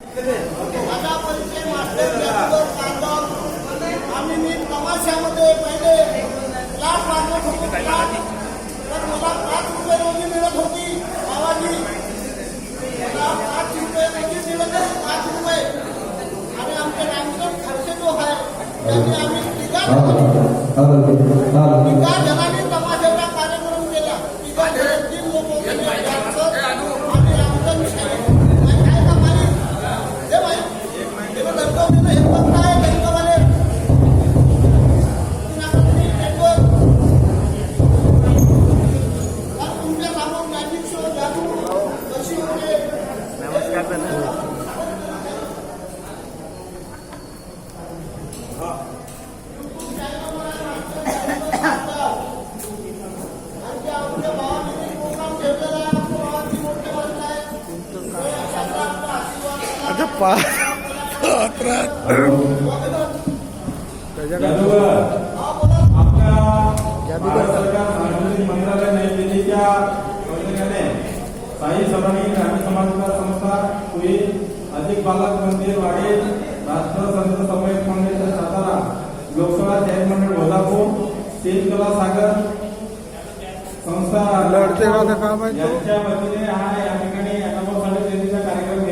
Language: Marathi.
माझा परिचय मास्टर जादूगर कांदल. मी प्रवासामध्ये पहिले लाट मागत होतो. तर मला 5 रुपये रोजी मिळत होती बाबाजी. मला 5 रुपये रोजी मिळत होती, 5 रुपये. आणि आमचे रामचंद्र खर्चे जो आहे त्यांनी आम्ही तिघा जणांनी तमाशाचा कार्यक्रम केला. तिघा 3 लोक होते. आणि रामचंद्र साहेब काय का मालिक हे भाई तेव्हा दर्शवलेलं हे फक्त आहे दर्शवाले तुमच्या समोर मॅजिक शो जादू कशी होते. मंत्रालय नई दिल्लीच्या योजनेने साई सभानी ग्रामीण समाज संस्था पुढे अधिक बालक मंदिर वाडे राष्ट्रसंत समन्वय मंडळ सातारा लोकसभा जाहीर मंडळ भोजापूर शेतकला सागर संस्था यांच्या वतीने हा या ठिकाणी नमो साडेतीनचा कार्यक्रम